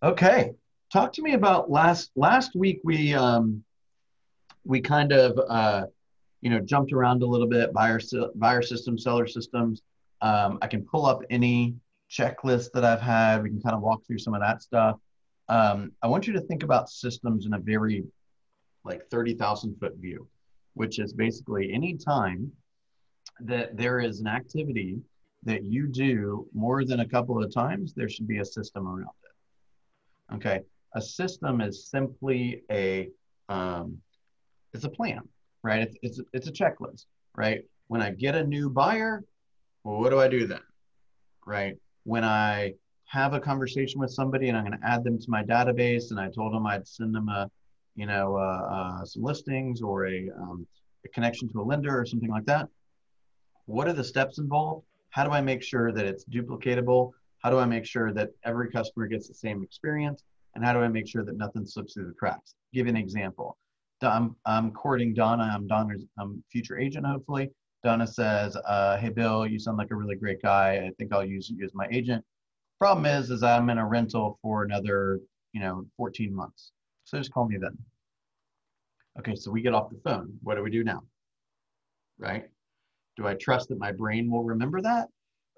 Okay. Talk to me about last week we kind of jumped around a little bit, buyer systems, seller systems. I can pull up any checklist that I've had. We can kind of walk through some of that stuff. I want you to think about systems in a very like 30,000 foot view, which is basically any time that there is an activity that you do more than a couple of times, there should be a system around it. Okay. A system is simply um, it's a plan, right? It's a checklist, right? When I get a new buyer, well, what do I do then, right? When I have a conversation with somebody and I'm going to add them to my database, and I told them I'd send them some listings or a connection to a lender or something like that. What are the steps involved? How do I make sure that it's duplicatable? How do I make sure that every customer gets the same experience? And how do I make sure that nothing slips through the cracks? Give you an example. I'm courting Donna. I'm Donna's future agent, hopefully. Donna says, hey, Bill, you sound like a really great guy. I think I'll use you as my agent. Problem is I'm in a rental for another, 14 months. So just call me then. Okay, so we get off the phone. What do we do now? Right? Do I trust that my brain will remember that?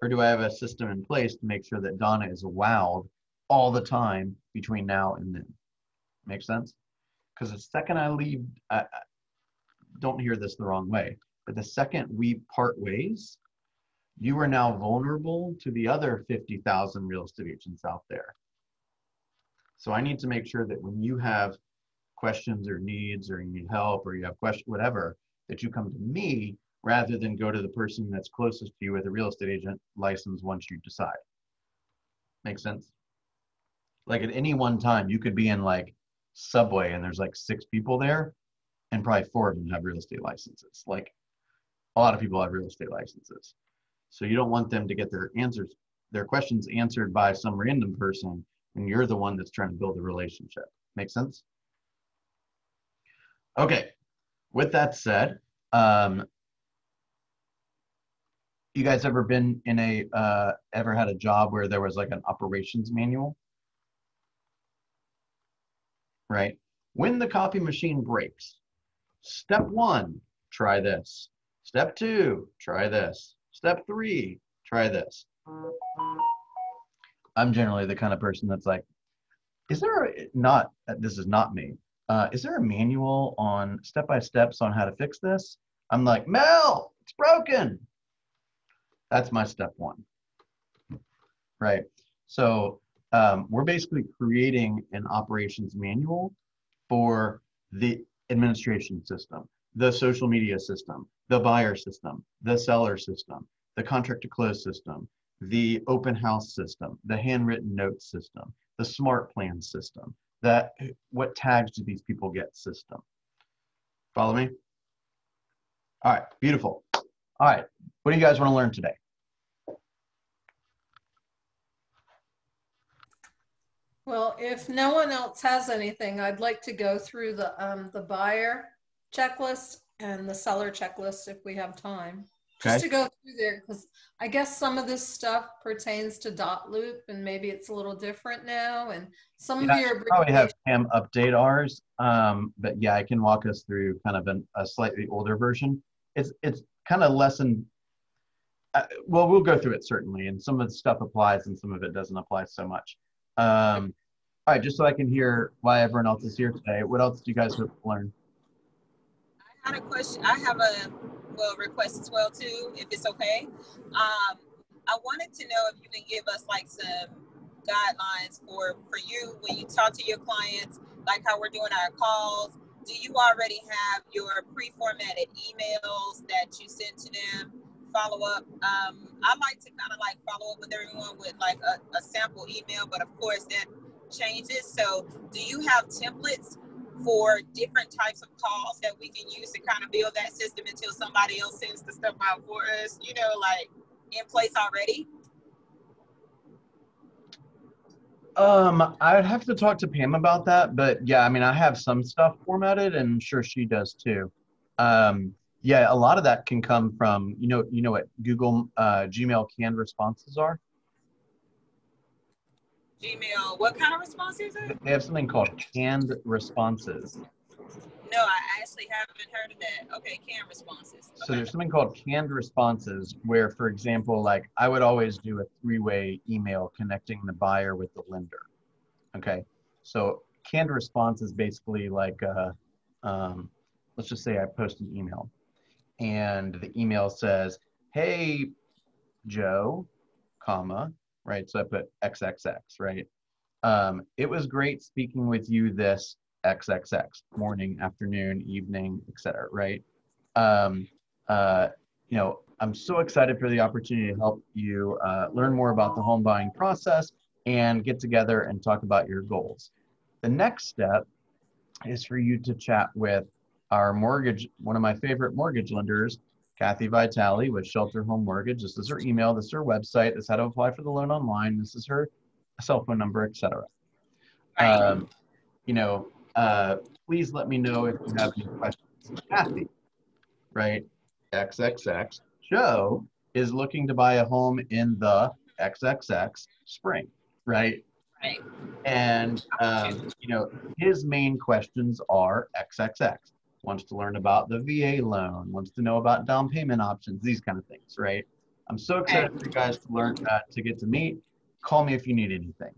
Or do I have a system in place to make sure that Donna is wowed all the time between now and then? Make sense? Because the second I leave, don't hear this the wrong way, but the second we part ways, you are now vulnerable to the other 50,000 real estate agents out there. So I need to make sure that when you have questions or needs or you need help or you have questions, whatever, that you come to me rather than go to the person that's closest to you with a real estate agent license once you decide. Make sense? Like at any one time, you could be in like Subway and there's like 6 people there and probably 4 of them have real estate licenses. Like a lot of people have real estate licenses. So you don't want them to get their questions answered by some random person when you're the one that's trying to build a relationship. Make sense? Okay. With that said, you guys ever been in ever had a job where there was like an operations manual, right? When the copy machine breaks, step one, try this. Step two, try this. Step three, try this. I'm generally the kind of person that's like, is there not, this is not me. Is there a manual on step-by-steps on how to fix this? I'm like, Mel, it's broken. That's my step one, right? So we're basically creating an operations manual for the administration system, the social media system, the buyer system, the seller system, the contract to close system, the open house system, the handwritten notes system, the smart plan system, that what tags do these people get system. Follow me? All right, beautiful. All right, what do you guys want to learn today? Well, if no one else has anything, I'd like to go through the buyer checklist and the seller checklist if we have time. Just Okay. to go through there, because I guess some of this stuff pertains to dot loop and maybe it's a little different now. And some Yeah, of I your should probably have abbreviations. Cam update ours. But yeah, I can walk us through kind of a slightly older version. It's kind of lesson. Well, we'll go through it certainly, and some of the stuff applies and some of it doesn't apply so much. All right, just so I can hear why everyone else is here today. What else do you guys hope to learn? I had a question. I have a request as well too, if it's okay. I wanted to know if you can give us like some guidelines for you when you talk to your clients, like how we're doing our calls. Do you already have your pre-formatted emails that you send to them? Follow up. I like to kind of like follow up with everyone with like a sample email, but of course that changes. So, do you have templates for different types of calls that we can use to kind of build that system until somebody else sends the stuff out for us, like in place already? I'd have to talk to Pam about that, but yeah, I mean, I have some stuff formatted, and I'm sure she does too. Yeah, a lot of that can come from, what Google Gmail canned responses are. Gmail. What kind of response is it? They have something called canned responses. No, I actually haven't heard of that. Okay, canned responses. So there's something called canned responses where, for example, like I would always do a three-way email connecting the buyer with the lender. Okay, so canned response is basically like, let's just say I post an email and the email says, hey, Joe, comma, right? So I put XXX, right? It was great speaking with you this XXX, morning, afternoon, evening, etc., right? Um, I'm so excited for the opportunity to help you learn more about the home buying process and get together and talk about your goals. The next step is for you to chat with our mortgage, one of my favorite mortgage lenders, Kathy Vitale with Shelter Home Mortgage. This is her email, this is her website, this is how to apply for the loan online, this is her cell phone number, etc. Right. Please let me know if you have any questions. Kathy, right? XXX. Joe is looking to buy a home in the XXX spring, right? Right. And, his main questions are XXX. Wants to learn about the VA loan, wants to know about down payment options, these kind of things, right? I'm so excited for you guys to learn, to get to meet. Call me if you need anything,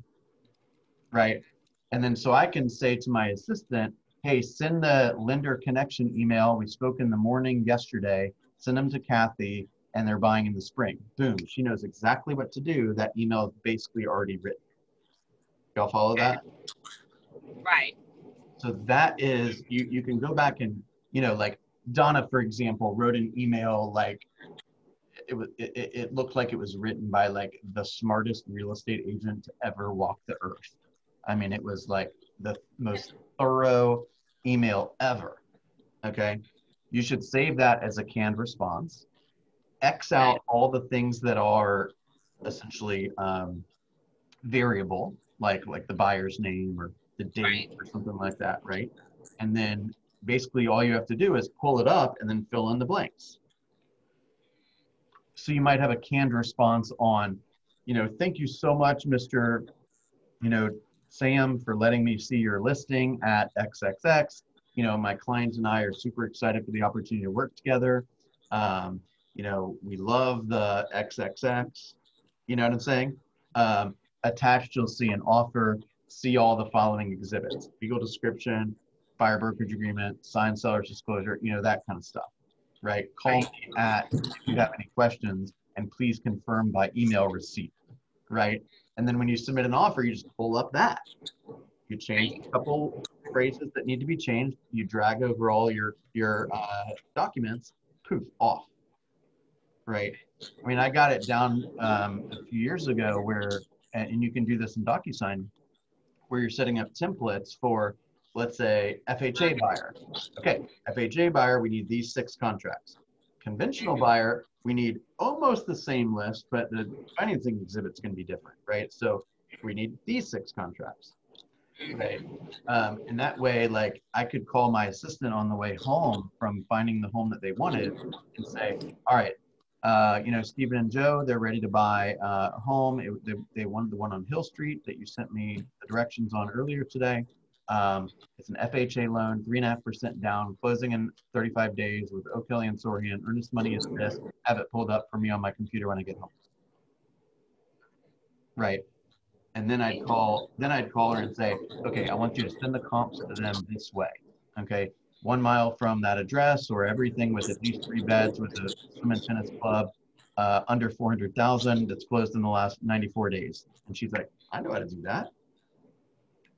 right? And then so I can say to my assistant, hey, send the lender connection email. We spoke in the morning yesterday, send them to Kathy, and they're buying in the spring. Boom, she knows exactly what to do. That email is basically already written. Y'all follow that? Right. So that is, you can go back and, like Donna, for example, wrote an email like, it looked like it was written by like the smartest real estate agent to ever walk the earth. I mean, it was like the most thorough email ever. Okay. You should save that as a canned response. X out all the things that are essentially variable, like the buyer's name or the date or something like that, right? And then basically all you have to do is pull it up and then fill in the blanks. So you might have a canned response on, thank you so much, Mr. Sam, for letting me see your listing at XXX. My clients and I are super excited for the opportunity to work together. We love the XXX. You know what I'm saying? Attached, you'll see an offer, see all the following exhibits: legal description, buyer brokerage agreement, signed seller's disclosure, that kind of stuff, right? Call me if you have any questions, and please confirm by email receipt, right? And then when you submit an offer, you just pull up that. You change a couple phrases that need to be changed. You drag over all your documents, poof, off, right? I mean, I got it down a few years ago where, and you can do this in DocuSign, where you're setting up templates for, let's say, FHA buyer. Okay, FHA buyer, we need these 6 contracts. Conventional buyer, we need almost the same list, but the financing exhibit's going to be different, right? So we need these 6 contracts, right? And that way, like, I could call my assistant on the way home from finding the home that they wanted and say, all right, Stephen and Joe, they're ready to buy a home. They wanted the one on Hill Street that you sent me the directions on earlier today. It's an FHA loan, 3.5% down, closing in 35 days with O'Kelly and Sorian. Earnest money is this. Have it pulled up for me on my computer when I get home. Right. And then I'd call her and say, okay, I want you to send the comps to them this way. Okay. 1 mile from that address, or everything with at least 3 beds with a swim and tennis club, under 400,000 that's closed in the last 94 days. And she's like, I know how to do that.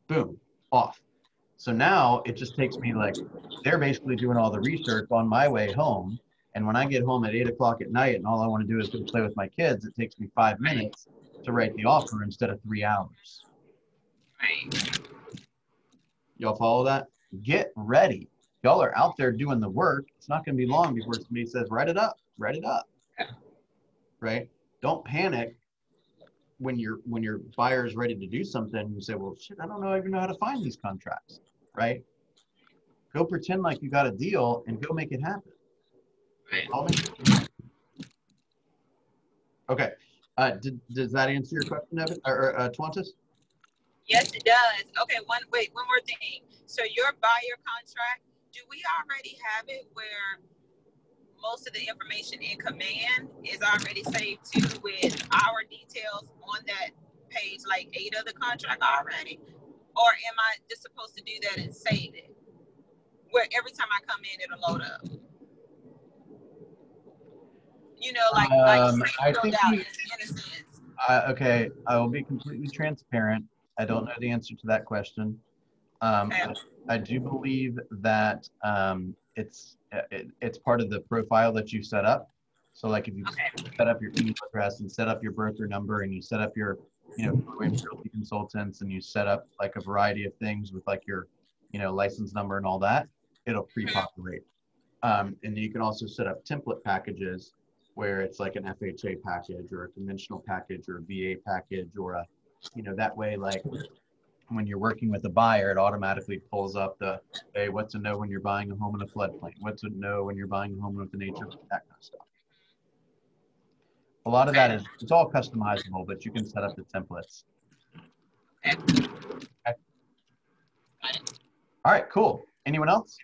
Boom, off. So now it just takes me, like, they're basically doing all the research on my way home. And when I get home at 8 o'clock at night and all I want to do is go play with my kids, it takes me 5 minutes to write the offer instead of 3 hours. Right. Y'all follow that? Get ready. Y'all are out there doing the work. It's not going to be long before somebody says, write it up, right? Don't panic when your buyer is ready to do something and you say, well, shit, I don't even know how to find these contracts, right? Go pretend like you got a deal and go make it happen. Right. Okay. Does that answer your question, Evan or Twantis? Yes, it does. Okay, one more thing. So your buyer contract, do we already have it where most of the information in command is already saved too with our details on that page, like 8 of the contract already? Or am I just supposed to do that and save it? Where every time I come in, it'll load up. You know, like I think out you, in a sense. okay, I will be completely transparent. I don't know the answer to that question. Okay. I do believe that it's part of the profile that you set up. So like if you set up your email address and set up your broker number and you set up your, realty consultants and you set up like a variety of things with like your, license number and all that, it'll pre-populate. And you can also set up template packages where it's like an FHA package or a conventional package or a VA package or a, that way, like when you're working with a buyer, it automatically pulls up the, hey, what to know when you're buying a home in a floodplain, what to know when you're buying a home with an HOA, that kind of stuff. A lot of that is, it's all customizable, but you can set up the templates. Okay. All right, cool. Anyone else?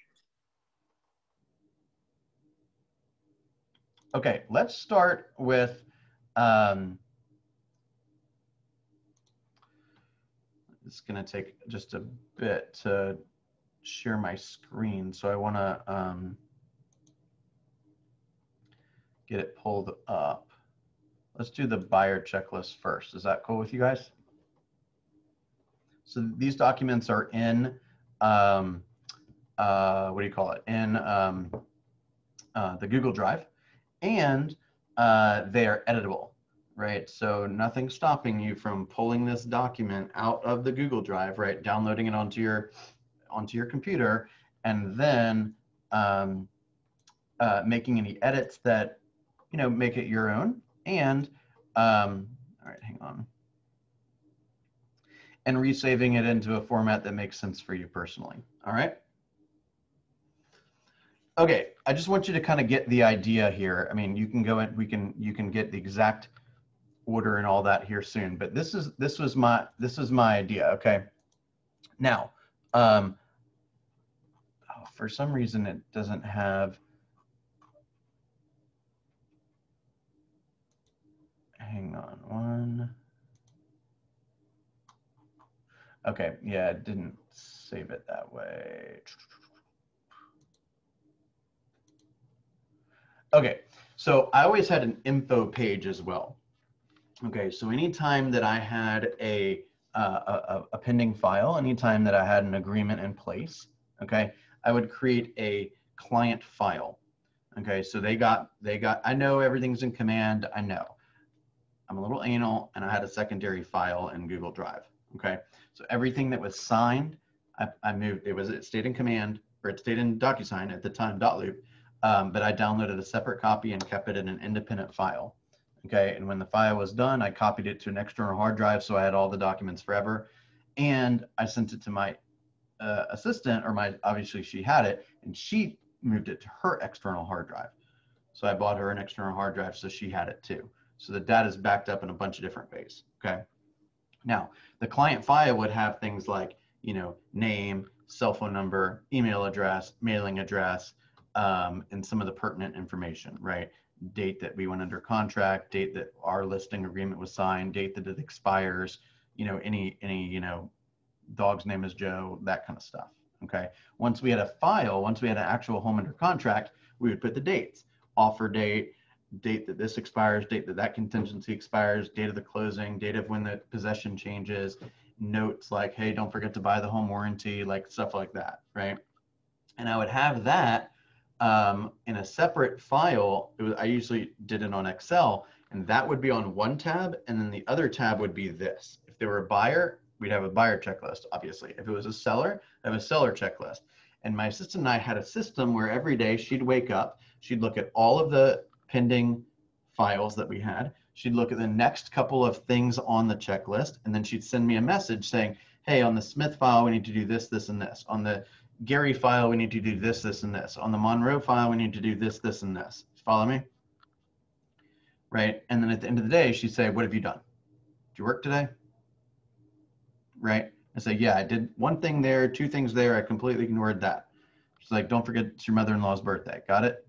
Okay, let's start with, it's going to take just a bit to share my screen. So I want to get it pulled up. Let's do the buyer checklist first. Is that cool with you guys? So these documents are in, what do you call it? In the Google Drive, and they are editable, right? So nothing's stopping you from pulling this document out of the Google Drive, right? Downloading it onto your computer, and then making any edits that, make it your own. And, all right, hang on. And resaving it into a format that makes sense for you personally, all right? Okay, I just want you to kind of get the idea here. I mean, you can go in, you can get the exact order and all that here soon, but this was my idea, okay? Now, for some reason it doesn't have, hang on one. Okay, yeah, it didn't save it that way. Okay, so I always had an info page as well. Okay, so anytime that I had a pending file, anytime that I had an agreement in place, okay, I would create a client file. Okay, so they got, I know everything's in command, I know. I'm a little anal, and I had a secondary file in Google Drive. Okay, so everything that was signed, I moved, it stayed in command, or it stayed in DocuSign at the time, .loop, but I downloaded a separate copy and kept it in an independent file. Okay, and when the file was done, I copied it to an external hard drive, so I had all the documents forever, and I sent it to my assistant, or obviously she had it, and she moved it to her external hard drive. So I bought her an external hard drive, so she had it too. So the data is backed up in a bunch of different ways, okay? Now, the client file would have things like, name, cell phone number, email address, mailing address, and some of the pertinent information, right? Date that we went under contract, date that our listing agreement was signed, date that it expires, any dog's name is Joe, that kind of stuff, okay? Once we had a file, once we had an actual home under contract, we would put the dates, offer date, date that this expires, date that that contingency expires, date of the closing, date of when the possession changes, notes like, hey, don't forget to buy the home warranty, like stuff like that, right? And I would have that in a separate file. I usually did it on Excel, and that would be on one tab, and then the other tab would be this. If there were a buyer, we'd have a buyer checklist, obviously. If it was a seller, I'd have a seller checklist. And my assistant and I had a system where every day she'd wake up, she'd look at all of the pending files that we had. She'd look at the next couple of things on the checklist, and then she'd send me a message saying, hey, on the Smith file, we need to do this, this, and this. On the Gary file, we need to do this, this, and this. On the Monroe file, we need to do this, this, and this. Follow me? Right? And then at the end of the day, she'd say, what have you done? Did you work today? right? I say, yeah, I did one thing there, two things there. I completely ignored that. She's like, don't forget it's your mother-in-law's birthday. Got it?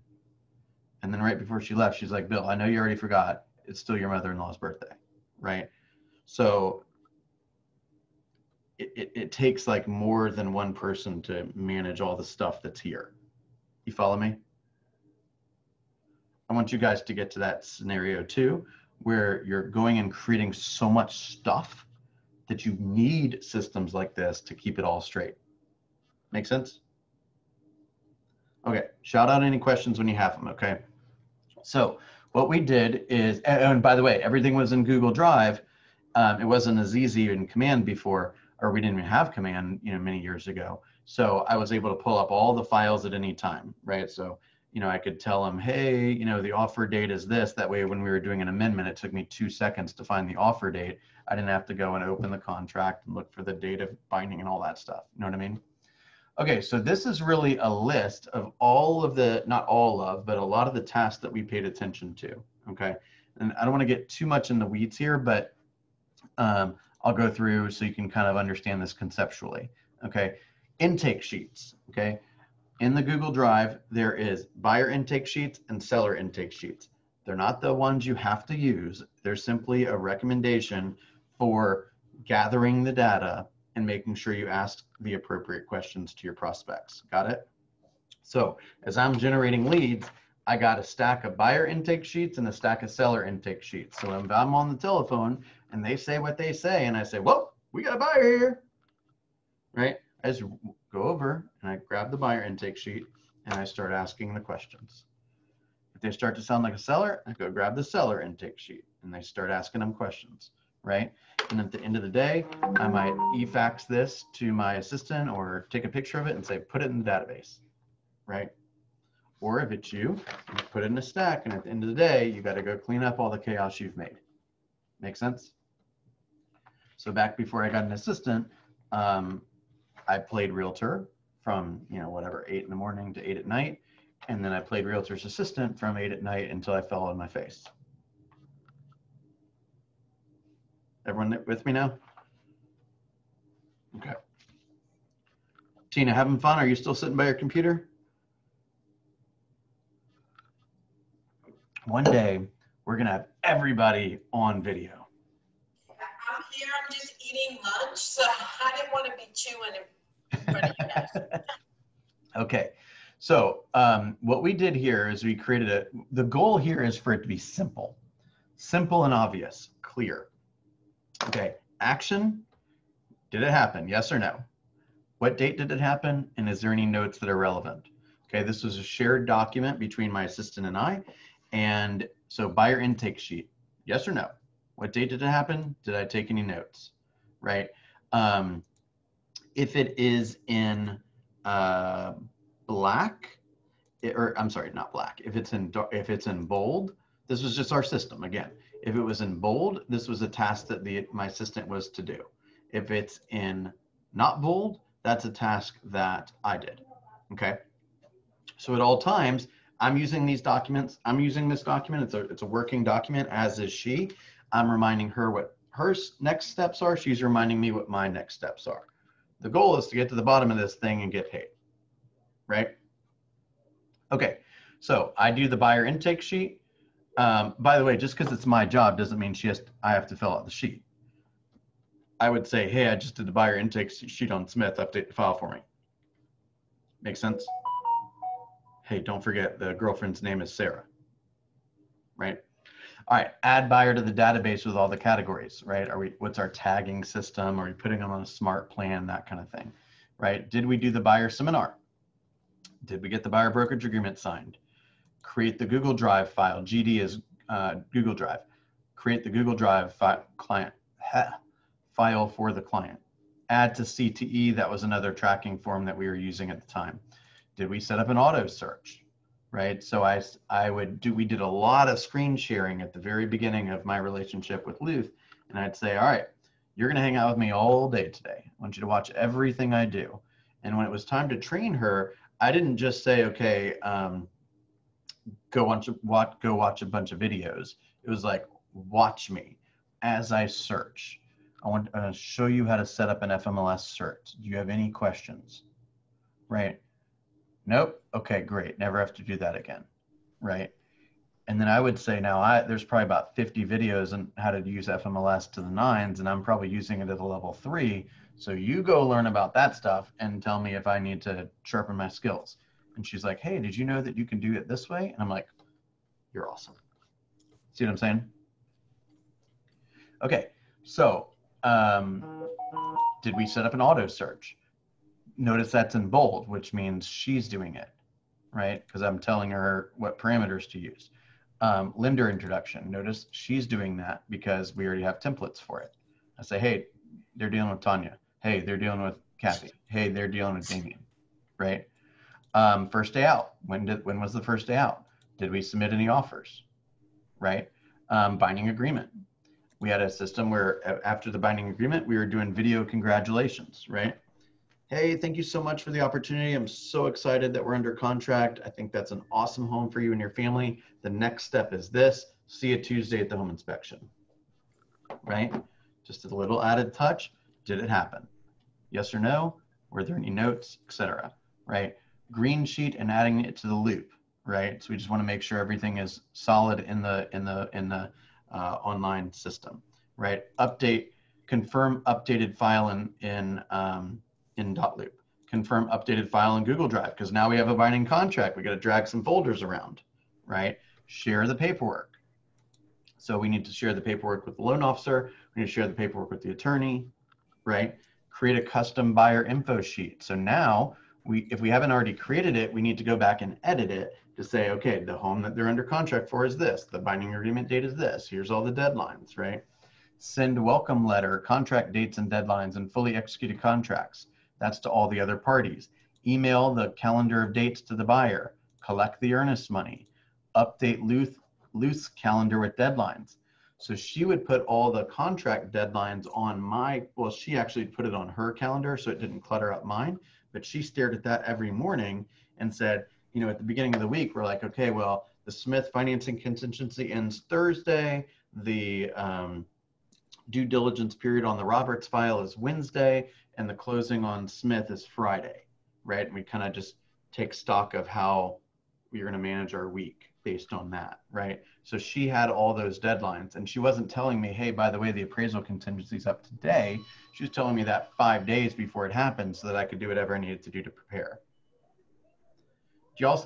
And then right before she left, she's like, Bill, I know you already forgot. It's still your mother-in-law's birthday, right? So it takes like more than one person to manage all the stuff that's here. You follow me? I want you guys to get to that scenario too, where you're going and creating so much stuff that you need systems like this to keep it all straight. Make sense? Okay, shout out any questions when you have them, okay? So what we did is, and by the way, everything was in Google Drive. It wasn't as easy in Command before, or we didn't even have Command, many years ago. So I was able to pull up all the files at any time, right? So, I could tell them, hey, the offer date is this. That way, when we were doing an amendment, it took me 2 seconds to find the offer date. I didn't have to go and open the contract and look for the date of binding and all that stuff. You know what I mean? Okay, so this is really a list of all of the, not all of, but a lot of the tasks that we paid attention to, okay? And I don't want to get too much in the weeds here, but I'll go through so you can kind of understand this conceptually, okay? Intake sheets, okay? In the Google Drive, there is buyer intake sheets and seller intake sheets. They're not the ones you have to use. They're simply a recommendation for gathering the data and making sure you ask the appropriate questions to your prospects. Got it? So as I'm generating leads, I got a stack of buyer intake sheets and a stack of seller intake sheets. So if I'm on the telephone and they say what they say and I say, whoa, we got a buyer here, right? I just go over and I grab the buyer intake sheet and I start asking the questions. If they start to sound like a seller, I go grab the seller intake sheet and they start asking them questions, right? And at the end of the day, I might e-fax this to my assistant or take a picture of it and say, put it in the database, right? Or if it's you put it in a stack, and at the end of the day, you got to go clean up all the chaos you've made. Make sense? So back before I got an assistant, I played realtor from, whatever, 8 in the morning to 8 at night. And then I played realtor's assistant from 8 at night until I fell on my face. Everyone with me now? Okay. Tina, having fun? Are you still sitting by your computer? One day, we're going to have everybody on video. I'm here. I'm just eating lunch, so I didn't want to be chewing in front of you guys. Okay. So what we did here is we created the goal here is for it to be simple. Simple and obvious, clear. Okay, action, did it happen, yes or no? What date did it happen, and is there any notes that are relevant? Okay, this was a shared document between my assistant and I, and so buyer intake sheet, yes or no? What date did it happen? Did I take any notes, right? If it is in black, or I'm sorry, not black, if it's in bold, this was just our system again. If it was in bold, this was a task that my assistant was to do. If it's in not bold, that's a task that I did, okay? So at all times, I'm using these documents. I'm using this document. It's a working document, as is she. I'm reminding her what her next steps are. She's reminding me what my next steps are. The goal is to get to the bottom of this thing and get paid, right? Okay, so I do the buyer intake sheet. By the way, just because it's my job doesn't mean I have to fill out the sheet. I would say, hey, I just did the buyer intake sheet on Smith, update the file for me. Make sense? Hey, don't forget the girlfriend's name is Sarah, right? All right, add buyer to the database with all the categories, right? What's our tagging system? Are we putting them on a smart plan, that kind of thing, right? Did we do the buyer seminar? Did we get the buyer brokerage agreement signed? Create the Google Drive file. GD is Google Drive. Create the Google Drive file for the client. Add to CTE, that was another tracking form that we were using at the time. Did we set up an auto search, right? So we did a lot of screen sharing at the very beginning of my relationship with Luth, and I'd say, all right, you're gonna hang out with me all day today. I want you to watch everything I do. And when it was time to train her, I didn't just say, okay, go watch a bunch of videos. It was like, watch me as I search. I want to show you how to set up an FMLS cert. Do you have any questions? Right? Nope. Okay, great. Never have to do that again. Right? And then I would say now there's probably about 50 videos on how to use FMLS to the nines, and I'm probably using it at a level 3. So you go learn about that stuff and tell me if I need to sharpen my skills. And she's like, hey, did you know that you can do it this way? And I'm like, you're awesome. See what I'm saying? Okay, so did we set up an auto search? Notice that's in bold, which means she's doing it, right? Because I'm telling her what parameters to use. Lender introduction, notice she's doing that because we already have templates for it. I say, hey, they're dealing with Tanya. Hey, they're dealing with Kathy. Hey, they're dealing with Damien, right? First day out, when was the first day out? Did we submit any offers, right? Binding agreement. We had a system where after the binding agreement, we were doing video congratulations, right? Hey, thank you so much for the opportunity. I'm so excited that we're under contract. I think that's an awesome home for you and your family. The next step is this. See you Tuesday at the home inspection, right? Just a little added touch. Did it happen? Yes or no? Were there any notes, etc., right? Green sheet and adding it to the loop, right? So we just want to make sure everything is solid in the online system, right? Update, confirm updated file in .loop, confirm updated file in Google Drive, because now we have a binding contract. We got to drag some folders around, right? Share the paperwork. So we need to share the paperwork with the loan officer. We need to share the paperwork with the attorney, right? Create a custom buyer info sheet. So now if we haven't already created it, we need to go back and edit it to say, okay, the home that they're under contract for is this. The binding agreement date is this. Here's all the deadlines, right? Send welcome letter, contract dates and deadlines, and fully executed contracts. That's to all the other parties. Email the calendar of dates to the buyer. Collect the earnest money. Update loose calendar with deadlines. So she would put all the contract deadlines on she actually put it on her calendar so it didn't clutter up mine, but she stared at that every morning and said, at the beginning of the week, we're like, okay, well, the Smith financing contingency ends Thursday. The due diligence period on the Roberts file is Wednesday, and the closing on Smith is Friday, right? And we kind of just take stock of how we're going to manage our week based on that, right? So she had all those deadlines, and she wasn't telling me, hey, by the way, the appraisal contingency is up today. She was telling me that 5 days before it happened so that I could do whatever I needed to do to prepare.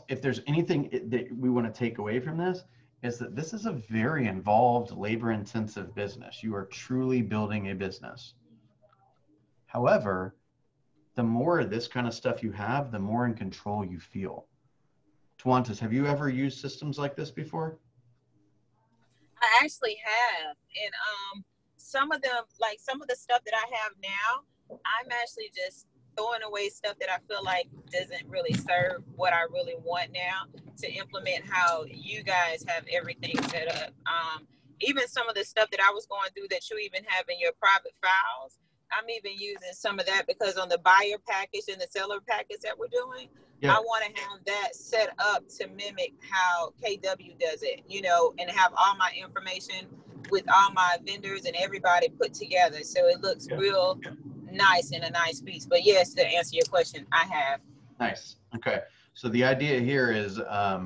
If there's anything that we want to take away from this, is that this is a very involved, labor-intensive business. You are truly building a business. However, the more of this kind of stuff you have, the more in control you feel. Tawantis, have you ever used systems like this before? I actually have, and some of them, like some of the stuff that I have now, I'm actually just throwing away stuff that I feel like doesn't really serve what I really want now to implement how you guys have everything set up. Even some of the stuff that I was going through that you even have in your private files, I'm even using some of that because on the buyer package and the seller package that we're doing, I want to have that set up to mimic how KW does it, and have all my information with all my vendors and everybody put together. So it looks real nice and a nice piece. But yes, to answer your question, I have. Nice. Okay. So the idea here is, as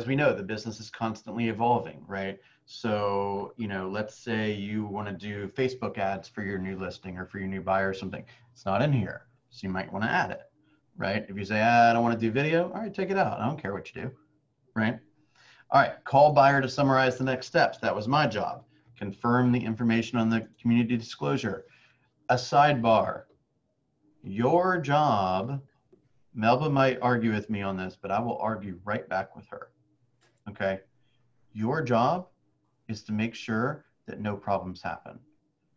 we know, the business is constantly evolving, right? So, let's say you want to do Facebook ads for your new listing or for your new buyer or something. It's not in here. So you might want to add it, right? If you say, I don't want to do video, all right, take it out. I don't care what you do, right? All right, call buyer to summarize the next steps. That was my job. Confirm the information on the community disclosure. A sidebar. Your job, Melba might argue with me on this, but I will argue right back with her. Okay? Your job is to make sure that no problems happen.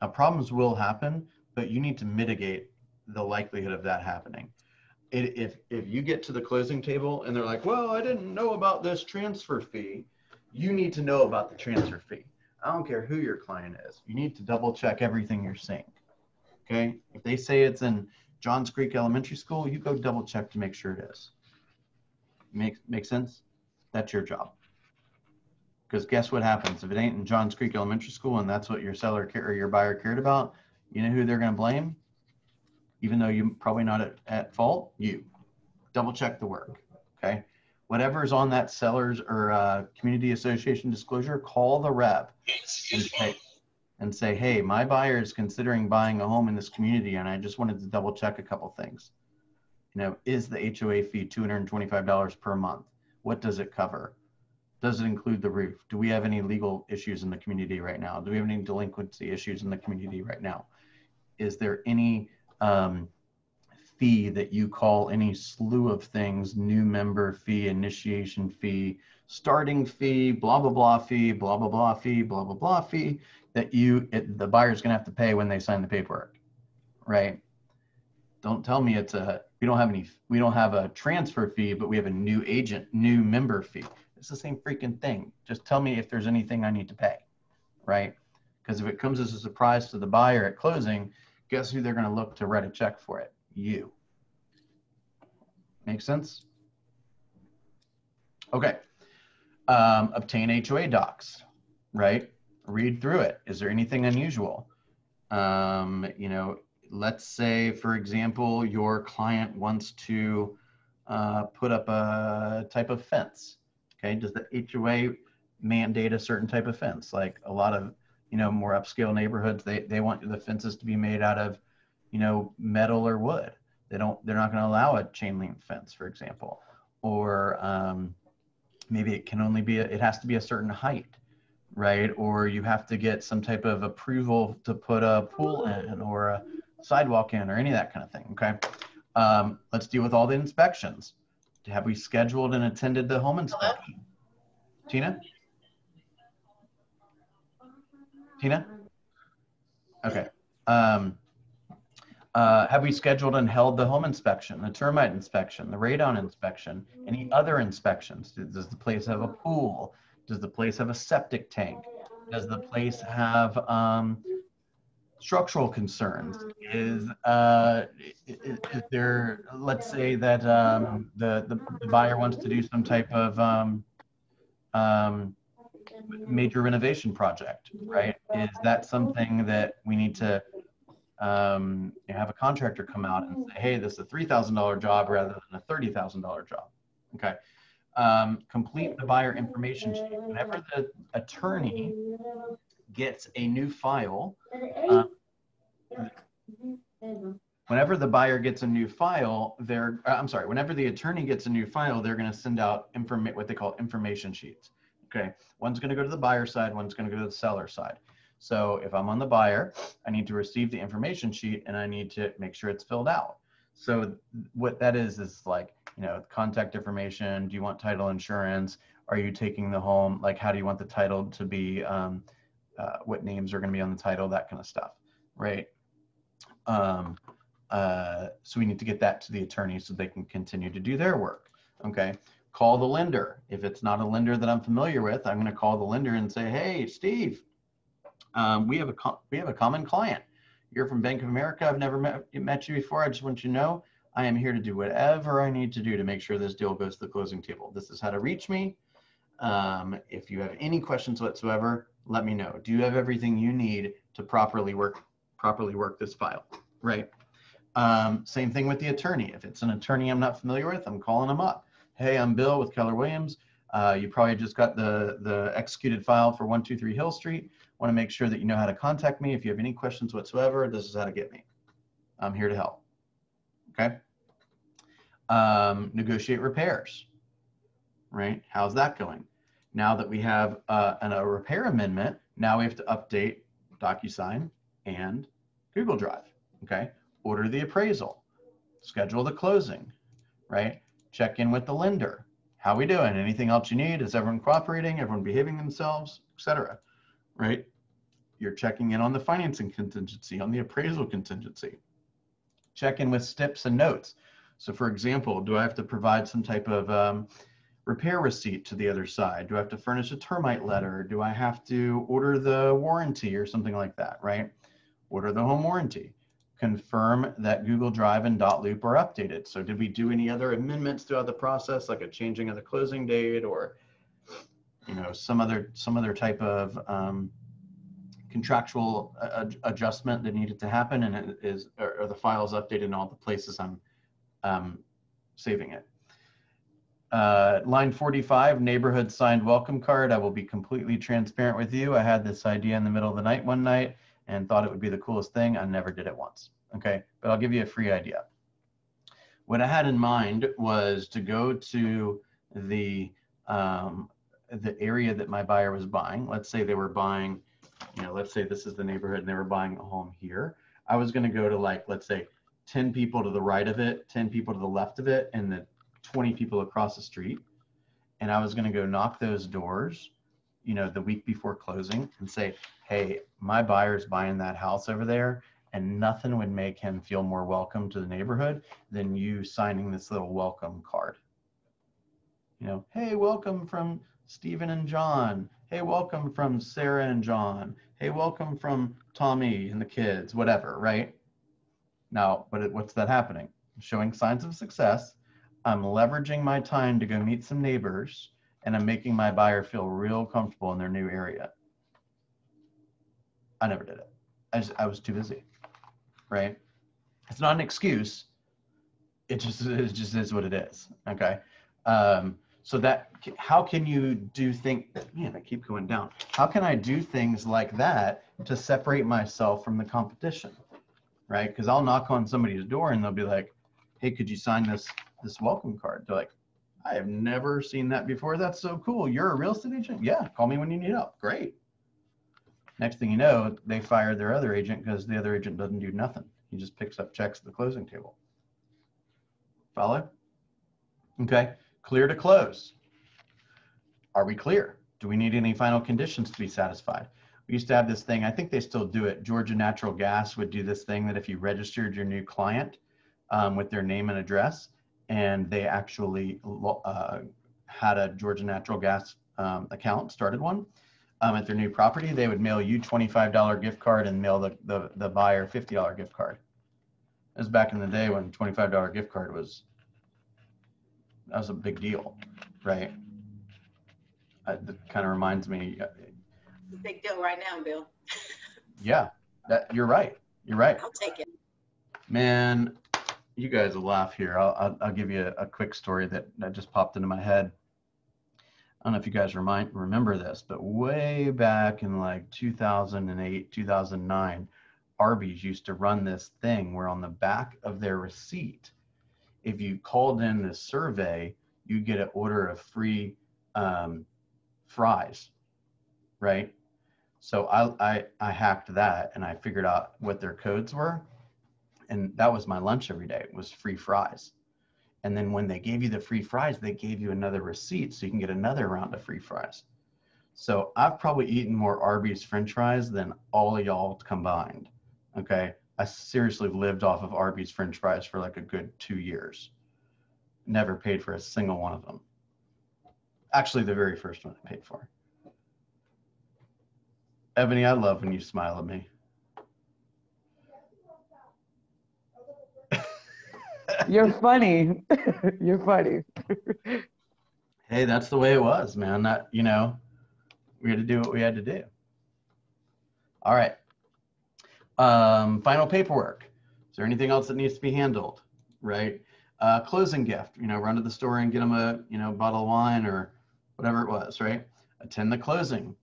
Now, problems will happen, but you need to mitigate the likelihood of that happening. If you get to the closing table and they're like, well, I didn't know about this transfer fee, you need to know about the transfer fee. I don't care who your client is. You need to double check everything you're seeing. Okay? If they say it's in Johns Creek Elementary School, you go double check to make sure it is. Make sense? That's your job. Because guess what happens? If it ain't in Johns Creek Elementary School and that's what your seller or your buyer cared about, you know who they're going to blame? Even though you're probably not at fault, you. Double check the work, okay? Whatever's on that seller's or community association disclosure, call the rep and say, hey, my buyer is considering buying a home in this community and I just wanted to double check a couple things. You know, is the HOA fee $225 per month? What does it cover? Does it include the roof? Do we have any legal issues in the community right now? Do we have any delinquency issues in the community right now? Is there any fee that you call any slew of things, new member fee, initiation fee, starting fee, blah, blah, blah fee, blah, blah, blah fee, blah, blah, blah fee, that the buyer's gonna have to pay when they sign the paperwork, right? Don't tell me we don't have a transfer fee, but we have a new agent, new member fee. It's the same freaking thing. Just tell me if there's anything I need to pay, right? Because if it comes as a surprise to the buyer at closing, guess who they're gonna look to write a check for it? You. Make sense? Okay. Obtain HOA docs, right? Read through it. Is there anything unusual? You know, let's say, for example, your client wants to put up a type of fence. Okay. Does the HOA mandate a certain type of fence? Like a lot of, you know, more upscale neighborhoods, they want the fences to be made out of, you know, metal or wood. They're not going to allow a chain link fence, for example, or maybe it can only be, it has to be a certain height, right? Or you have to get some type of approval to put a pool in or a sidewalk in or any of that kind of thing, okay? Let's deal with all the inspections. Have we scheduled and attended the home inspection? Tina? Tina? Okay. Have we scheduled and held the home inspection, the termite inspection, the radon inspection, any other inspections? Does the place have a pool? Does the place have a septic tank? Does the place have structural concerns? Is there, let's say that the buyer wants to do some type of major renovation project, right? Is that something that we need to have a contractor come out and say, hey, this is a $3,000 job rather than a $30,000 job? Okay. Complete the buyer information sheet. Whenever the attorney gets a new file, whenever the buyer gets a new file, whenever the attorney gets a new file, they're going to send out what they call information sheets. Okay. One's going to go to the buyer side, one's going to go to the seller side. So if I'm on the buyer, I need to receive the information sheet and I need to make sure it's filled out. So what that is like, you know, contact information. Do you want title insurance? Are you taking the home? Like, how do you want the title to be? What names are going to be on the title? That kind of stuff, right? So we need to get that to the attorney so they can continue to do their work. Okay. Call the lender. If it's not a lender that I'm familiar with, I'm going to call the lender and say, hey, Steve, we have a common client. You're from Bank of America. I've never met you before. I just want you to know I am here to do whatever I need to do to make sure this deal goes to the closing table. This is how to reach me. If you have any questions whatsoever, let me know. Do you have everything you need to properly work this file, right? Same thing with the attorney. If it's an attorney I'm not familiar with, I'm calling them up. Hey, I'm Bill with Keller Williams. You probably just got the executed file for 123 Hill Street. Want to make sure that you know how to contact me. If you have any questions whatsoever, this is how to get me. I'm here to help. Okay. Negotiate repairs, right? How's that going? Now that we have a repair amendment, now we have to update DocuSign and Google Drive. Okay. Order the appraisal, schedule the closing, right? Check in with the lender. How we doing? Anything else you need? Is everyone cooperating? Everyone behaving themselves, etc. Right? You're checking in on the financing contingency, on the appraisal contingency. Check in with STIPs and notes. So for example, do I have to provide some type of repair receipt to the other side? Do I have to furnish a termite letter? Do I have to order the warranty or something like that, right? Order the home warranty. Confirm that Google Drive and Loop are updated. So did we do any other amendments throughout the process, like a changing of the closing date or you know, some other type of contractual adjustment that needed to happen, and it is, or the files updated in all the places I'm saving it. Line 45, neighborhood signed welcome card. I will be completely transparent with you. I had this idea in the middle of the night one night and thought it would be the coolest thing. I never did it once. Okay, but I'll give you a free idea. What I had in mind was to go to the area that my buyer was buying. Let's say they were buying, you know, let's say this is the neighborhood and they were buying a home here. I was going to go to, like, let's say 10 people to the right of it, 10 people to the left of it, and the 20 people across the street. And I was going to go knock those doors, you know, the week before closing and say, hey, my buyer's buying that house over there, and nothing would make him feel more welcome to the neighborhood than you signing this little welcome card. You know, hey, welcome from Stephen and John. Hey, welcome from Sarah and John. Hey, welcome from Tommy and the kids, whatever, right? Now, what's that happening? Showing signs of success. I'm leveraging my time to go meet some neighbors, and I'm making my buyer feel real comfortable in their new area. I never did it. I was too busy, right? It's not an excuse. It just is what it is, okay? So that, how can you do things, man, I keep going down. How can I do things like that to separate myself from the competition, right? Because I'll knock on somebody's door and they'll be like, hey, could you sign this welcome card? They're like, I have never seen that before. That's so cool. You're a real estate agent? Yeah, call me when you need help. Great. Next thing you know, they fired their other agent because the other agent doesn't do nothing. He just picks up checks at the closing table. Follow? Okay, clear to close. Are we clear? Do we need any final conditions to be satisfied? We used to have this thing, I think they still do it. Georgia Natural Gas would do this thing that if you registered your new client with their name and address, and they actually had a Georgia Natural Gas account, started one at their new property, they would mail you $25 gift card and mail the buyer $50 gift card. It was back in the day when $25 gift card was a big deal, right? That kind of reminds me. It's a big deal right now, Bill. Yeah, you're right. You're right. I'll take it. Man, you guys will laugh here. I'll give you a quick story that just popped into my head. I don't know if you guys remember this, but way back in like 2008, 2009, Arbys used to run this thing where on the back of their receipt, if you called in this survey, you get an order of free fries, right? So I hacked that and I figured out what their codes were. And that was my lunch every day, was free fries. And then when they gave you the free fries, they gave you another receipt so you can get another round of free fries. So I've probably eaten more Arby's French fries than all of y'all combined, okay? I seriously lived off of Arby's French fries for like a good 2 years. Never paid for a single one of them. Actually, the very first one I paid for. Ebony, I love when you smile at me. You're funny. You're funny. Hey, that's the way it was, man. That, you know, we had to do what we had to do. All right. Final paperwork. Is there anything else that needs to be handled, right? Closing gift, you know, run to the store and get them a, you know, bottle of wine or whatever it was, right? Attend the closing.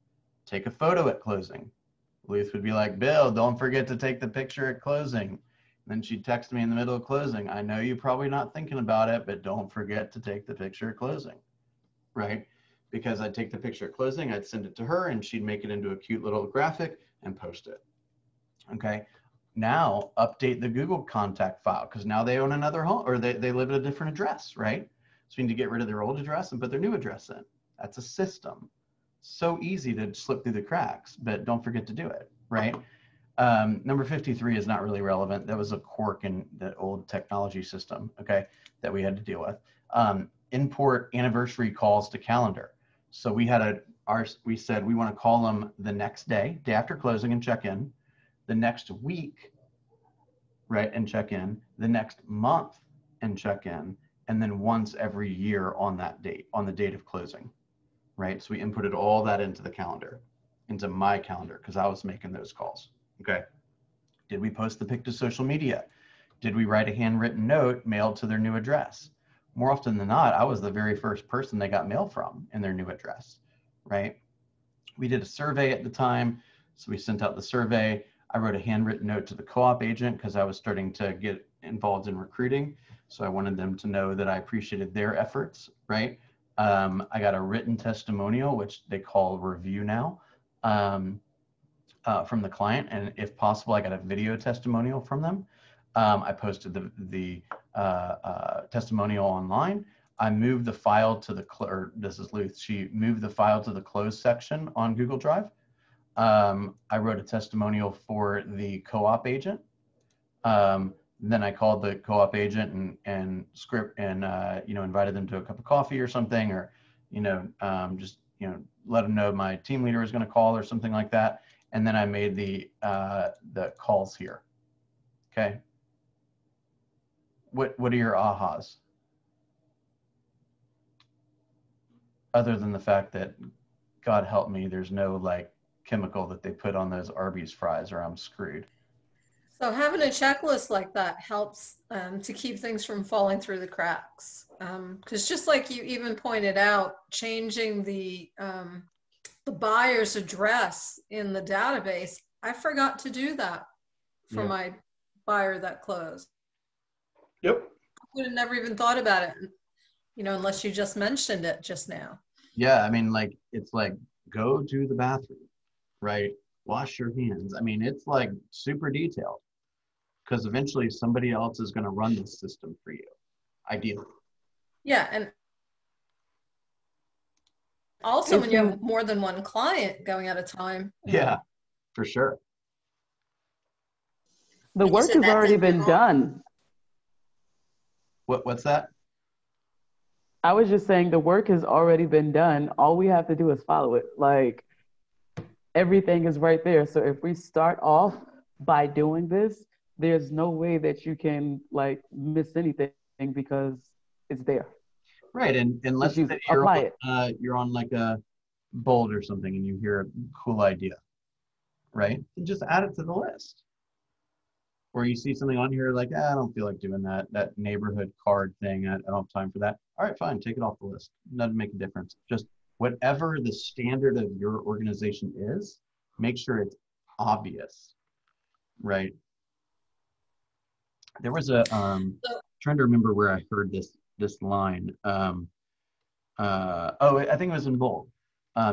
Take a photo at closing. Ruth would be like, Bill, don't forget to take the picture at closing. Then she'd text me in the middle of closing. I know you're probably not thinking about it, but don't forget to take the picture at closing, right? Because I'd take the picture at closing, I'd send it to her and she'd make it into a cute little graphic and post it. Okay, now update the Google contact file because now they own another home or they live at a different address, right? So you need to get rid of their old address and put their new address in. That's a system. So easy to slip through the cracks, but don't forget to do it, right? Number 53 is not really relevant. That was a quirk in the old technology system, okay, that we had to deal with. Import anniversary calls to calendar. So we had we said we want to call them the next day after closing and check in, the next week, right, and check in, the next month and check in, and then once every year on that date, on the date of closing, right? So we inputted all that into the calendar, into my calendar, because I was making those calls. Okay. Did we post the pic to social media? Did we write a handwritten note mailed to their new address? More often than not, I was the very first person they got mail from in their new address, right? We did a survey at the time, so we sent out the survey. I wrote a handwritten note to the co-op agent because I was starting to get involved in recruiting. So I wanted them to know that I appreciated their efforts, right? I got a written testimonial, which they call review now, from the client. And if possible, I got a video testimonial from them. I posted the testimonial online. I moved the file to the, this is Luth, she moved the file to the closed section on Google Drive. I wrote a testimonial for the co-op agent. Then I called the co-op agent and invited them to a cup of coffee or something, or, just, let them know my team leader was going to call or something like that. And then I made the calls here. Okay. What are your ahas? Other than the fact that, God help me, there's no like chemical that they put on those Arby's fries or I'm screwed. So having a checklist like that helps to keep things from falling through the cracks. Because just like you even pointed out, changing the buyer's address in the database, I forgot to do that for my buyer that closed. Yep. I would have never even thought about it, unless you just mentioned it just now. Yeah, I mean, like, it's like, go to the bathroom, right? Wash your hands. I mean, it's like super detailed, because eventually somebody else is going to run this system for you, ideally. Yeah, and also when you have more than one client going at a time. Yeah, for sure. The work has already been done. What's that? I was just saying the work has already been done. All we have to do is follow it. Like, everything is right there. So if we start off by doing this, there's no way that you can like miss anything because it's there. Right, and unless you apply it. You're on like a Bold or something and you hear a cool idea, right? And just add it to the list. Or you see something on here like, I don't feel like doing that neighborhood card thing. I don't have time for that. All right, fine, take it off the list. Doesn't make a difference. Just whatever the standard of your organization is, make sure it's obvious, right? There was a trying to remember where I heard this line. I think it was in Bold.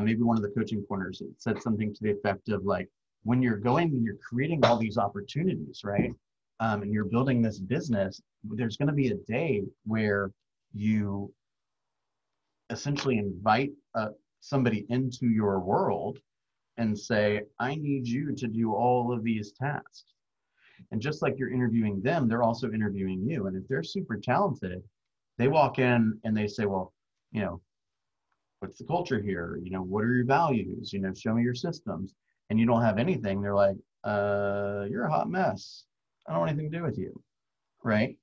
Maybe one of the coaching corners. It said something to the effect of like, when you're creating all these opportunities, right? And you're building this business, there's going to be a day where you essentially invite somebody into your world and say, I need you to do all of these tasks. And just like you're interviewing them, they're also interviewing you. And if they're super talented, they walk in and they say, well, what's the culture here? What are your values? Show me your systems. And you don't have anything. They're like, you're a hot mess. I don't want anything to do with you, right?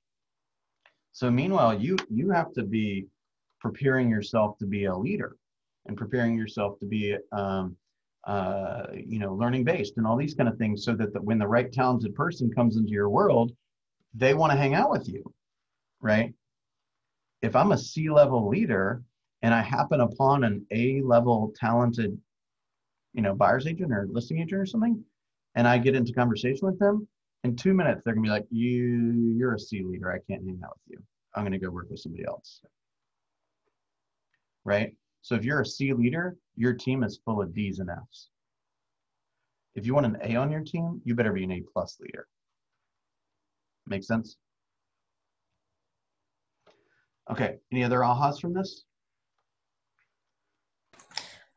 So meanwhile, you have to be preparing yourself to be a leader and preparing yourself to be, learning based and all these kind of things, so that when the right talented person comes into your world, they want to hang out with you, right? If I'm a C-level leader and I happen upon an A-level talented, buyer's agent or listing agent or something, and I get into conversation with them, in 2 minutes, they're gonna be like, you're a C leader. I can't hang out with you. I'm gonna go work with somebody else, right? So if you're a C leader, your team is full of D's and F's. If you want an A on your team, you better be an A+ leader. Make sense? Okay, any other ahas from this?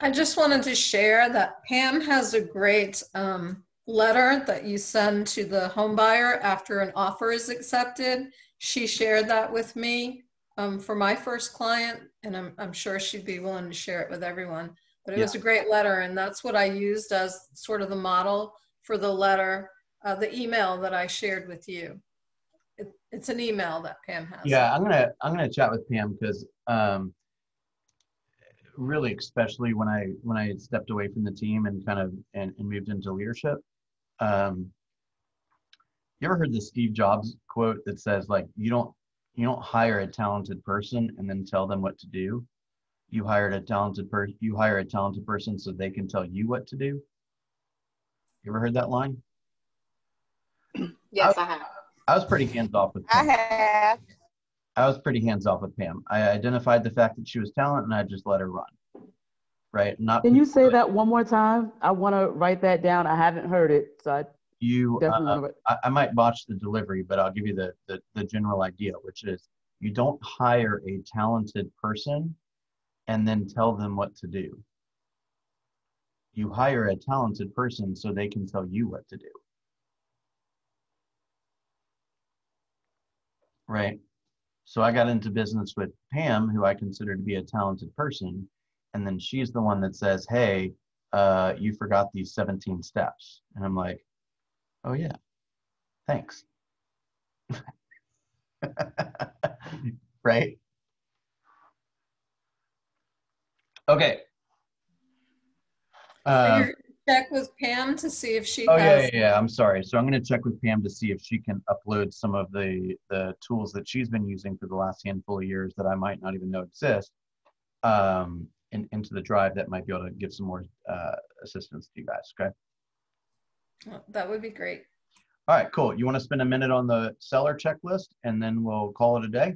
I just wanted to share that Pam has a great letter that you send to the home buyer after an offer is accepted. She shared that with me for my first client, and I'm sure she'd be willing to share it with everyone. But it was a great letter, and that's what I used as sort of the model for the letter, the email that I shared with you. It's an email that Pam has. Yeah, I'm gonna chat with Pam, because really, especially when I had stepped away from the team and kind of and moved into leadership. You ever heard the Steve Jobs quote that says like you don't hire a talented person and then tell them what to do. You hire a talented person so they can tell you what to do. You ever heard that line? Yes, I have. I was pretty hands off with I Pam. have. I was pretty hands off with Pam. I identified the fact that she was talent and I just let her run. Right? Not. Can you say that one more time? I want to write that down. I haven't heard it, so I You, definitely want to. I might botch the delivery, but I'll give you the general idea, which is you don't hire a talented person and then tell them what to do. You hire a talented person so they can tell you what to do. Right? So I got into business with Pam, who I consider to be a talented person, and then she's the one that says, hey, you forgot these 17 steps. And I'm like, oh yeah, thanks. Right? So Okay. you're check with Pam to see if she Oh has. yeah. I'm sorry. So I'm going to check with Pam to see if she can upload some of the tools that she's been using for the last handful of years that I might not even know exist, into the drive that might be able to give some more assistance to you guys. Okay. Oh, that would be great. All right. Cool. You want to spend a minute on the seller checklist, and then we'll call it a day.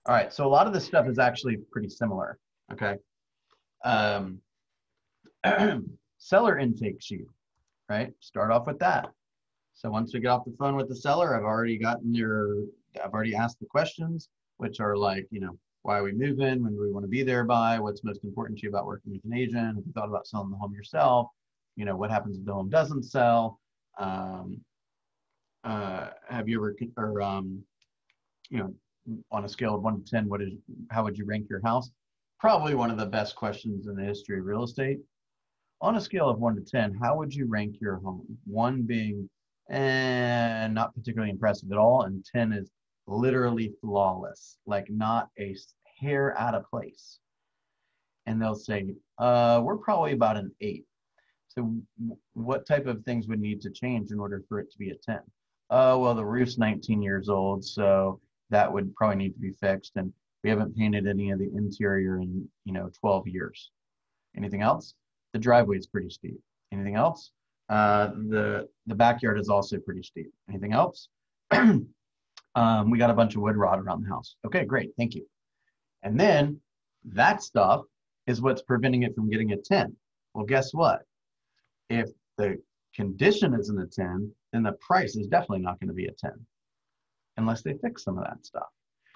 All right. So a lot of this stuff is actually pretty similar. Okay. Seller intake sheet, right? Start off with that. So once we get off the phone with the seller, I've already asked the questions, which are like, why are we moving? When do we want to be there by? What's most important to you about working with an agent? Have you thought about selling the home yourself? What happens if the home doesn't sell? Have you ever, or, on a scale of 1 to 10, how would you rank your house? Probably one of the best questions in the history of real estate. On a scale of 1 to 10, how would you rank your home? 1 being not particularly impressive at all, and 10 is literally flawless, like not a hair out of place. And they'll say, we're probably about an 8. So what type of things would need to change in order for it to be a 10? Well, the roof's 19 years old, so that would probably need to be fixed, and we haven't painted any of the interior in 12 years. Anything else? The driveway is pretty steep. Anything else? The backyard is also pretty steep. Anything else? We got a bunch of wood rot around the house. Okay, great, thank you. And then that stuff is what's preventing it from getting a 10. Well, guess what? If the condition isn't a 10, then the price is definitely not going to be a 10 unless they fix some of that stuff.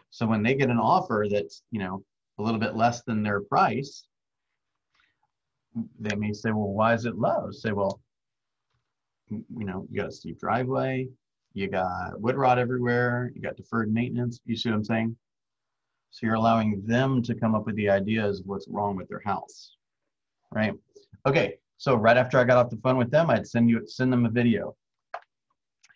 So when they get an offer that's, a little bit less than their price, they may say, well, why is it low? Say, well, you got a steep driveway, you got wood rot everywhere, you got deferred maintenance. You see what I'm saying? So you're allowing them to come up with the ideas of what's wrong with their house, right? Okay, so right after I got off the phone with them, I'd send them a video.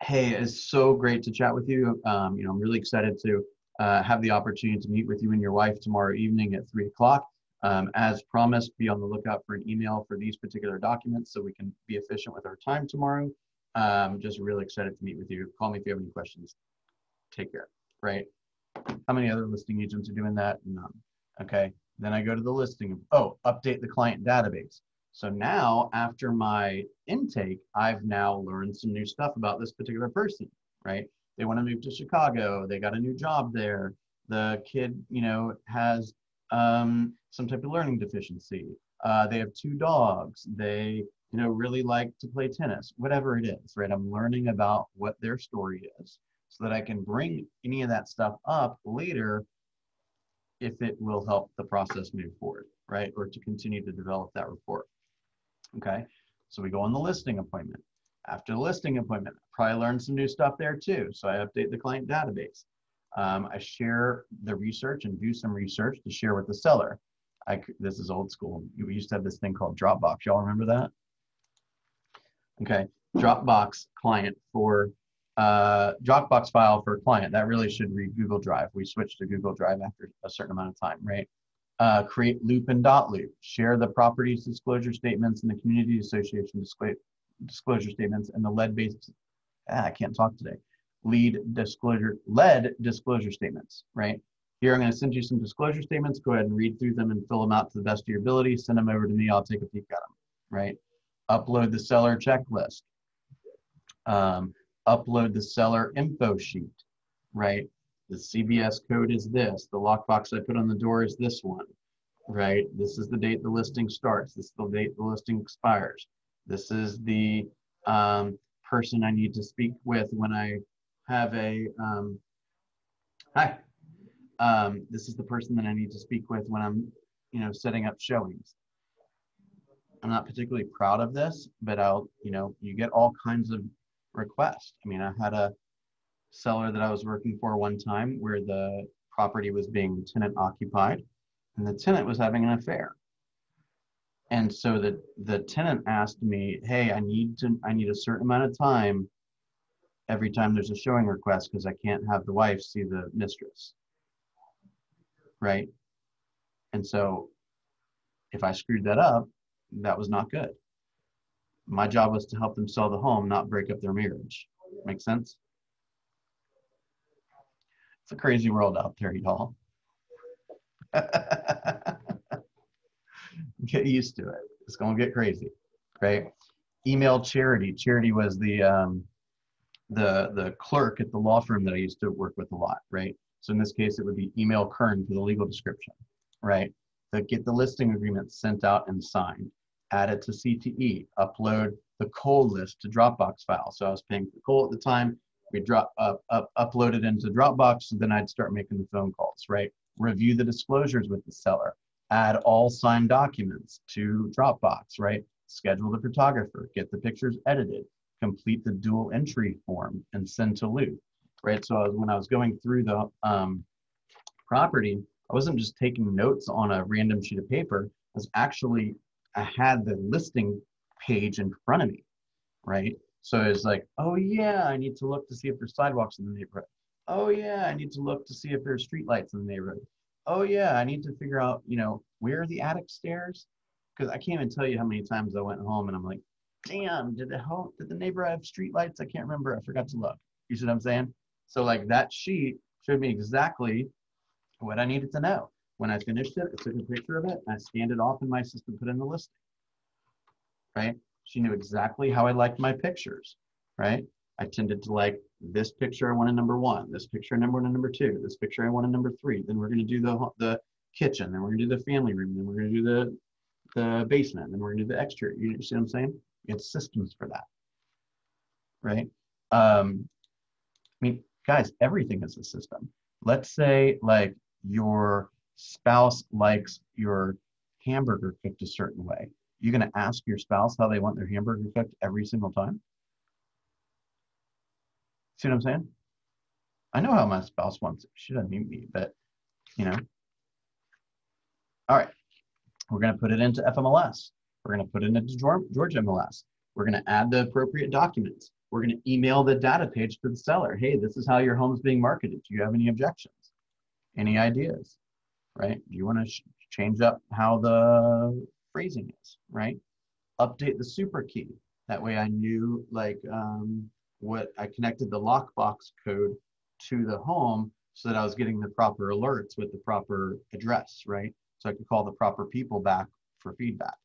Hey, it's so great to chat with you. I'm really excited to have the opportunity to meet with you and your wife tomorrow evening at 3 o'clock. As promised, be on the lookout for an email for these particular documents so we can be efficient with our time tomorrow. Just really excited to meet with you. Call me if you have any questions. Take care, right? How many other listing agents are doing that? None. Okay, then I go to the listing. Update the client database. So now after my intake, I've now learned some new stuff about this particular person, right? They want to move to Chicago. They got a new job there. The kid, has some type of learning deficiency. They have 2 dogs. They, really like to play tennis, whatever it is, right? I'm learning about what their story is so that I can bring any of that stuff up later if it will help the process move forward, right? Or to continue to develop that rapport. Okay, so we go on the listing appointment. After the listing appointment, I probably learn some new stuff there too. So I update the client database. I share the research and do some research to share with the seller. This is old school. We used to have this thing called Dropbox. Y'all remember that? Okay, Dropbox client for Dropbox file for a client. That really should read Google Drive. We switched to Google Drive after a certain amount of time, right? Create loop and dot loop. Share the properties disclosure statements and the community association disclosure statements and the lead-based, I can't talk today, lead lead disclosure statements, right? Here, I'm going to send you some disclosure statements. Go ahead and read through them and fill them out to the best of your ability. Send them over to me. I'll take a peek at them, right? Upload the seller checklist. Upload the seller info sheet, right? The CBS code is this. The lockbox I put on the door is this one, right? This is the date the listing starts. This is the date the listing expires. This is the person I need to speak with when I have a, hi. This is the person that I need to speak with when I'm, setting up showings. I'm not particularly proud of this, but you get all kinds of requests. I mean, I had a seller that I was working for one time where the property was being tenant occupied and the tenant was having an affair. And so the tenant asked me, hey, I need a certain amount of time every time there's a showing request because I can't have the wife see the mistress. Right? And so if I screwed that up, that was not good. My job was to help them sell the home, not break up their marriage. Make sense? It's a crazy world out there, y'all. Get used to it. It's going to get crazy, right? Email Charity. Charity was the clerk at the law firm that I used to work with a lot, right? So in this case, it would be email Kern for the legal description, right? To get the listing agreement sent out and signed, add it to CTE, upload the Cole list to Dropbox file. So I was paying for Cole at the time. We upload it into Dropbox, and then I'd start making the phone calls, right? Review the disclosures with the seller, add all signed documents to Dropbox, right? Schedule the photographer, get the pictures edited, complete the dual entry form, and send to Lou, right? So when I was going through the property, I wasn't just taking notes on a random sheet of paper. I had the listing page in front of me, right? So it's like, oh yeah, I need to look to see if there's sidewalks in the neighborhood. Oh yeah, I need to look to see if there's streetlights in the neighborhood. Oh yeah, I need to figure out, where are the attic stairs? Because I can't even tell you how many times I went home and I'm like, damn, did the neighbor have streetlights? I can't remember. I forgot to look. You see what I'm saying? So like that sheet showed me exactly what I needed to know. When I finished it, I took a picture of it, and I scanned it off in my system, put it in the listing, right? She knew exactly how I liked my pictures, right? I tended to like this picture I wanted number 1, this picture I wanted number 2, this picture I wanted number 3. Then we're going to do the kitchen, then we're going to do the family room, then we're going to do the basement, then we're going to do the exterior. You see what I'm saying? We had systems for that, right? I mean, guys, everything is a system. Let's say like your spouse likes your hamburger cooked a certain way. You're going to ask your spouse how they want their hamburger cooked every single time? See what I'm saying? I know how my spouse wants it. She doesn't need me, but All right. We're going to put it into FMLS. We're going to put it into Georgia MLS. We're going to add the appropriate documents. We're going to email the data page to the seller. Hey, this is how your home's being marketed. Do you have any objections? Any ideas? Right? Do you want to change up how the phrasing is? Right? Update the super key. That way I knew like what I connected the lockbox code to the home so that I was getting the proper alerts with the proper address, right? So I could call the proper people back for feedback,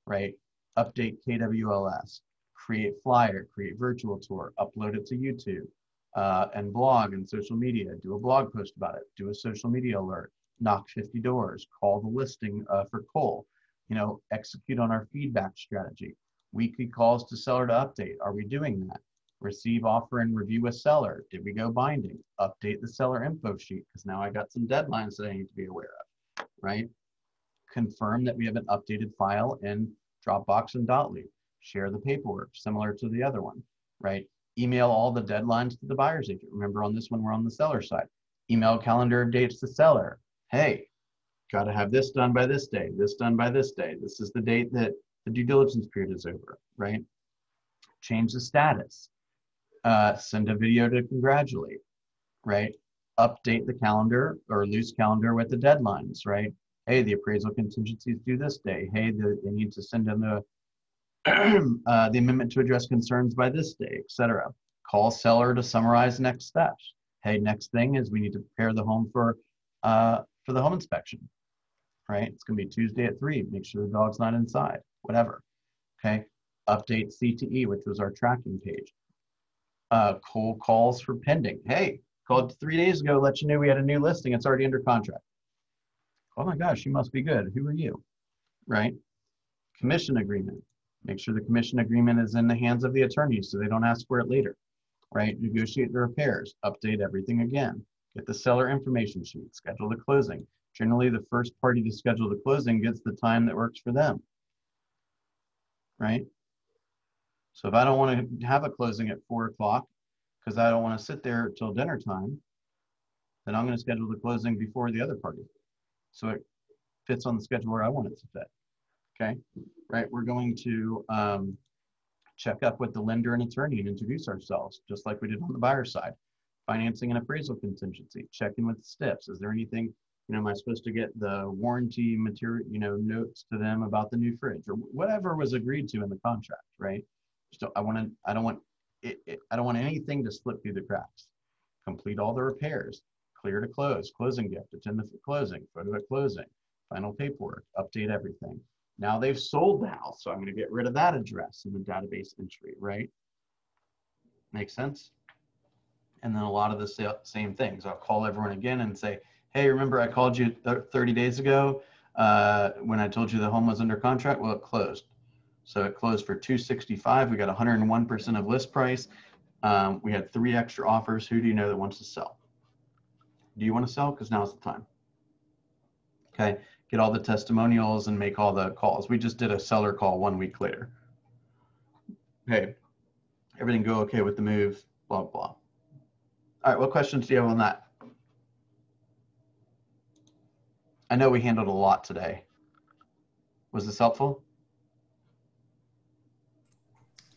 right? Update KWLS, create flyer, create virtual tour, upload it to YouTube and blog and social media, do a blog post about it, do a social media alert, knock 50 doors, call the listing for Cole, execute on our feedback strategy, weekly calls to seller to update. Are we doing that? Receive offer and review a seller. Did we go binding? Update the seller info sheet because now I got some deadlines that I need to be aware of, right? Confirm that we have an updated file in Dropbox and Dotloop. Share the paperwork, similar to the other one, right? Email all the deadlines to the buyer's agent. Remember on this one, we're on the seller side. Email calendar dates to seller. Hey, got to have this done by this day, this done by this day. This is the date that the due diligence period is over, right? Change the status. Send a video to congratulate, right? Update the calendar or loose calendar with the deadlines, right? Hey, the appraisal contingency is due this day. Hey, they need to send in the the amendment to address concerns by this day, etc. Call seller to summarize next steps. Hey, next thing is we need to prepare the home for the home inspection, right? It's gonna be Tuesday at 3. Make sure the dog's not inside, whatever. Okay. Update CTE, which was our tracking page. Cold calls for pending. Hey, called 3 days ago, let you know we had a new listing. It's already under contract. Oh my gosh, you must be good. Who are you? Right? Commission agreement. Make sure the commission agreement is in the hands of the attorney so they don't ask for it later. Right? Negotiate the repairs. Update everything again. Get the seller information sheet. Schedule the closing. Generally, the first party to schedule the closing gets the time that works for them. Right? So if I don't want to have a closing at 4 o'clock because I don't want to sit there till dinner time, then I'm going to schedule the closing before the other party. So it fits on the schedule where I want it to fit. Okay, right? We're going to check up with the lender and attorney and introduce ourselves, just like we did on the buyer side. Financing and appraisal contingency. Check in with the STIPs. Is there anything, am I supposed to get the warranty material, notes to them about the new fridge or whatever was agreed to in the contract, right? So I don't want anything to slip through the cracks. Complete all the repairs. Clear to close. Closing gift. Attend the closing. Photo at closing. Final paperwork. Update everything. Now they've sold the house, so I'm going to get rid of that address in the database entry, right? Make sense? And then a lot of the same things. I'll call everyone again and say, hey, remember I called you 30 days ago when I told you the home was under contract? Well, it closed. So it closed for $265. We got 101% of list price. We had 3 extra offers. Who do you know that wants to sell? Do you want to sell? Because now's the time. Okay. Get all the testimonials and make all the calls. We just did a seller call 1 week later. Hey, everything go okay with the move, blah, blah. All right. What questions do you have on that? I know we handled a lot today. Was this helpful?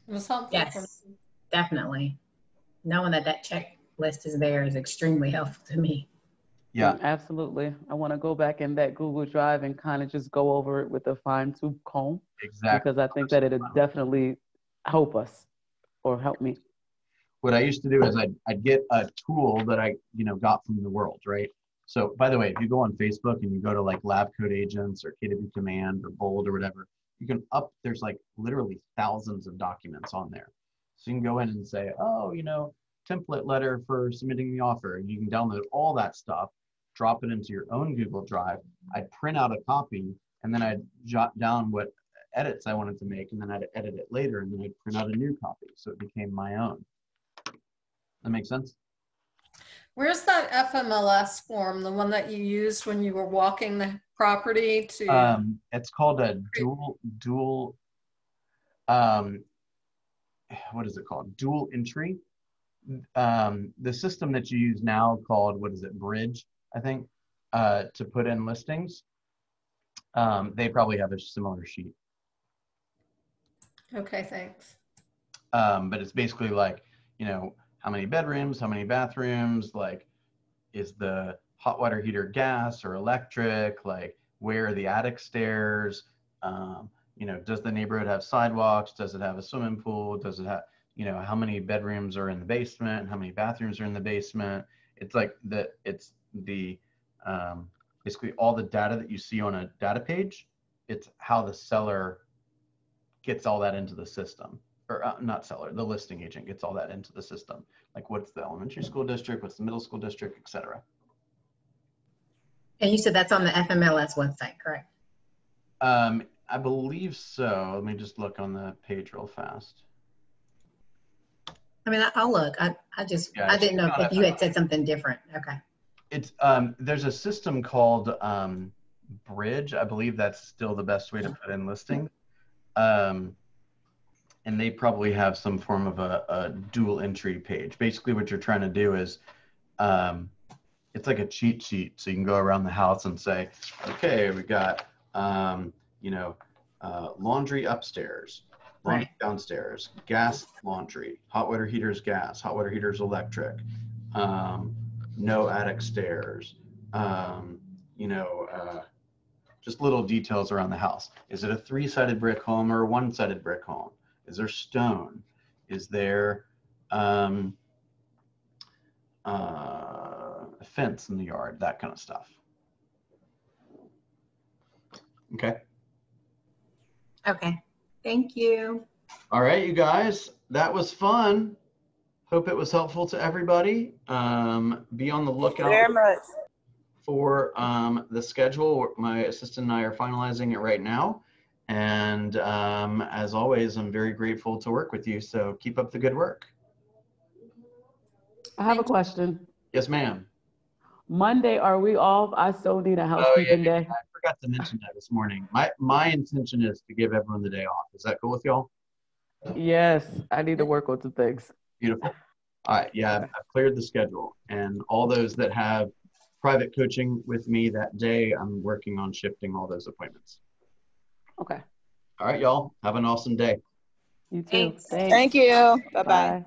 It was helpful. Yes, definitely. Knowing that checklist is there is extremely helpful to me. Yeah, absolutely. I want to go back in that Google Drive and kind of just go over it with a fine-tooth comb. exactly. Because I think that it'd definitely help us or help me. What I used to do is I'd get a tool that I got from the world, right? So by the way, if you go on Facebook and you go to like Lab Code Agents or KW Command or Bold or whatever, you can there's like literally thousands of documents on there. So you can go in and say, oh, template letter for submitting the offer. And you can download all that stuff, drop it into your own Google Drive. I'd print out a copy and then I'd jot down what edits I wanted to make, and then I'd edit it later, and then I'd print out a new copy. So it became my own. That makes sense? Where's that FMLS form, the one that you used when you were walking the property to? It's called a dual what is it called? Dual entry. The system that you use now called, Bridge, I think, to put in listings. They probably have a similar sheet. Okay, thanks. But it's basically like, how many bedrooms, how many bathrooms, like, is the hot water heater gas or electric, like, where are the attic stairs, does the neighborhood have sidewalks, does it have a swimming pool, does it have, how many bedrooms are in the basement, how many bathrooms are in the basement. It's like basically all the data that you see on a data page, it's how the seller gets all that into the system. Or not seller, the listing agent gets all that into the system. Like what's the elementary school district, what's the middle school district, et cetera. And you said that's on the FMLS website, correct? I believe so. Let me just look on the page real fast. I mean, I'll look. I didn't know if you had said something different. Okay. It's there's a system called Bridge. I believe that's still the best way to put in listing. And they probably have some form of a dual entry page. Basically what you're trying to do is, it's like a cheat sheet. So you can go around the house and say, okay, we got, laundry upstairs, laundry Right. downstairs, gas laundry, hot water heaters gas, hot water heaters electric, no attic stairs, just little details around the house. Is it a 3-sided brick home or a 1-sided brick home? Is there stone? Is there a fence in the yard? That kind of stuff. Okay. Okay. Thank you. All right, you guys, that was fun. Hope it was helpful to everybody. Be on the lookout Very much. for the schedule. My assistant and I are finalizing it right now. And as always, I'm very grateful to work with you. So keep up the good work. I have a question. Yes, ma'am. Monday, are we off? I so need a housekeeping day. I forgot to mention that this morning. My intention is to give everyone the day off. Is that cool with y'all? Yes, I need to work on some things. Beautiful. All right. Yeah, I've cleared the schedule. And all those that have private coaching with me that day, I'm working on shifting all those appointments. Okay. All right, y'all. Have an awesome day. You too. Thanks. Thanks. Thank you. Bye-bye. Bye.